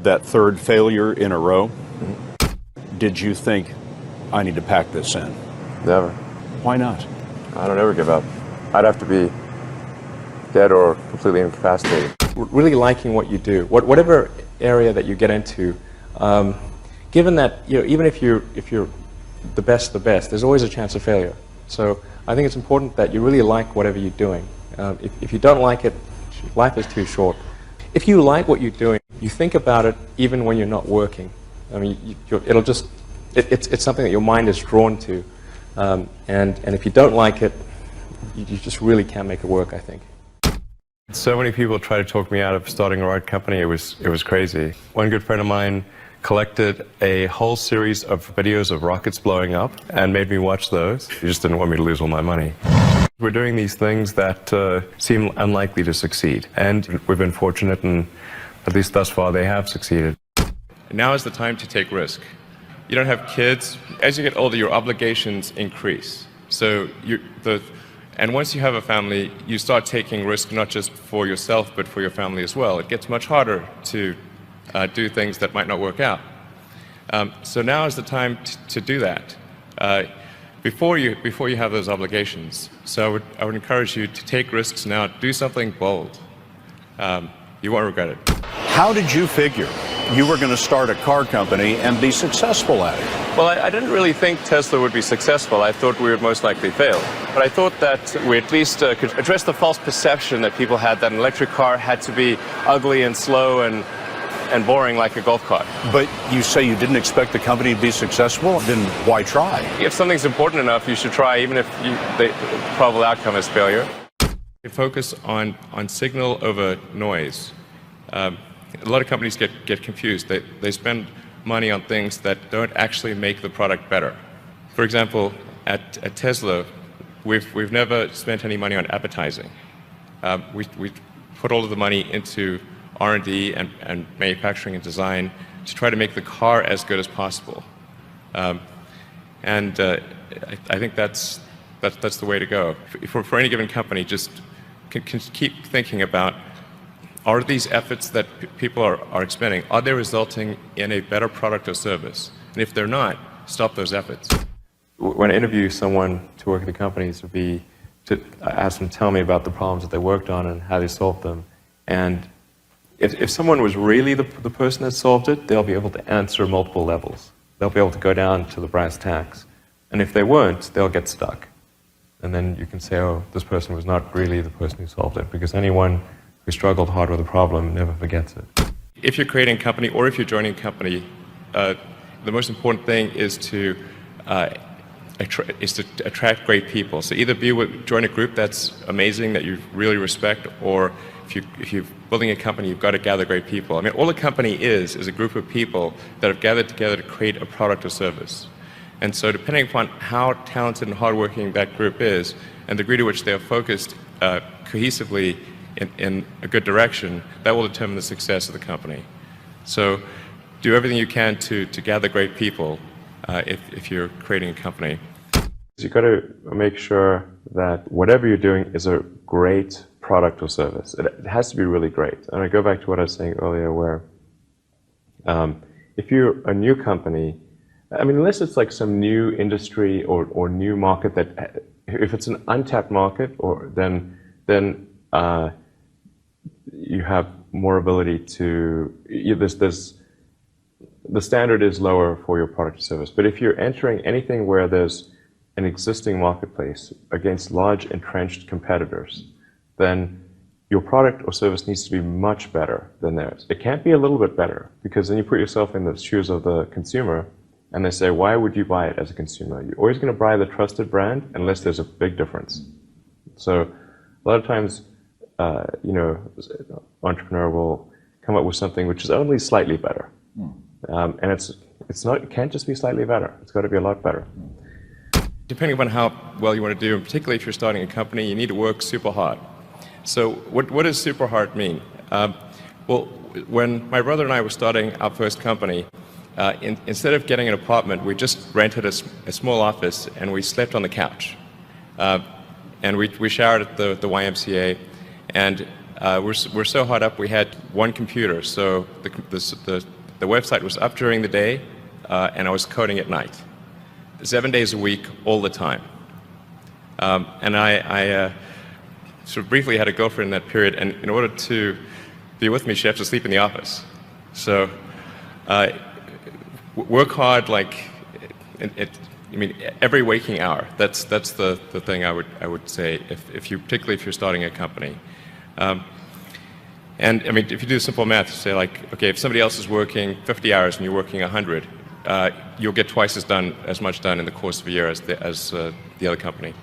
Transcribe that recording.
That third failure in a row, did you think, I need to pack this in? Never. Why not? I don't ever give up. I'd have to be dead or completely incapacitated. Really liking what you do, whatever area that you get into, given that even if you're the best, there's always a chance of failure. So I think it's important that you really like whatever you're doing. If you don't like it, life is too short. If you like what you're doing, you think about it even when you're not working. I mean, it's something that your mind is drawn to, and if you don't like it, you just really can't make it work, I think. So many people try to talk me out of starting a art company. It was crazy. One good friend of mine collected a whole series of videos of rockets blowing up and made me watch those. He just didn't want me to lose all my money. We're doing these things that seem unlikely to succeed, and we've been fortunate, and at least thus far they have succeeded. Now is the time to take risk. You don't have kids. As you get older, your obligations increase. So and once you have a family, you start taking risk not just for yourself, but for your family as well. It gets much harder to do things that might not work out. So now is the time to do that before you have those obligations. So I would encourage you to take risks now. Do something bold. You won't regret it. How did you figure you were going to start a car company and be successful at it? Well, I didn't really think Tesla would be successful. I thought we would most likely fail. But I thought that we at least could address the false perception that people had that an electric car had to be ugly and slow and boring like a golf cart. But you say you didn't expect the company to be successful, then why try? If something's important enough, you should try, even if the probable outcome is failure. You focus on signal over noise. A lot of companies get confused. They spend money on things that don't actually make the product better. For example, at Tesla, we've never spent any money on advertising. We put all of the money into R&D and manufacturing and design to try to make the car as good as possible. I think that's the way to go. For any given company, just can keep thinking about, are these efforts that people are expending, are they resulting in a better product or service? And if they're not, stop those efforts. When I interview someone to work at the companies, would be to ask them to tell me about the problems that they worked on and how they solved them. And if someone was really the person that solved it, they'll be able to answer multiple levels. They'll be able to go down to the brass tacks. And if they weren't, they'll get stuck. And then you can say, oh, this person was not really the person who solved it, because anyone who struggled hard with a problem never forgets it. If you're creating a company or if you're joining a company, the most important thing is to attract great people. So either join a group that's amazing, that you really respect, or if you're building a company, you've got to gather great people. I mean, all a company is a group of people that have gathered together to create a product or service. And so depending upon how talented and hardworking that group is, and the degree to which they are focused cohesively in a good direction, that will determine the success of the company. So do everything you can to gather great people if you're creating a company. You've got to make sure that whatever you're doing is a great product or service. It has to be really great. And I go back to what I was saying earlier, where if you're a new company, I mean, unless it's like some new industry or new market that, if it's an untapped market, then you have more ability to, the standard is lower for your product or service. But if you're entering anything where there's an existing marketplace against large entrenched competitors, then your product or service needs to be much better than theirs. It can't be a little bit better, because then you put yourself in the shoes of the consumer, and they say, why would you buy it as a consumer? You're always going to buy the trusted brand unless there's a big difference. So a lot of times, entrepreneur will come up with something which is only slightly better. And it can't just be slightly better. It's got to be a lot better. Depending upon how well you want to do, and particularly if you're starting a company, you need to work super hard. So what does super hard mean? Well, when my brother and I were starting our first company, instead of getting an apartment, we just rented a small office and we slept on the couch. And we showered at the YMCA, and we're so hard up, we had one computer, so the website was up during the day, and I was coding at night. 7 days a week, all the time. And I sort of briefly had a girlfriend in that period, and in order to be with me, she had to sleep in the office. So work hard, like, I mean, every waking hour. That's the thing I would say, particularly if you're starting a company. And I mean, if you do simple math, you say like, okay, if somebody else is working 50 hours and you're working 100, you'll get twice as much done in the course of a year as the other company.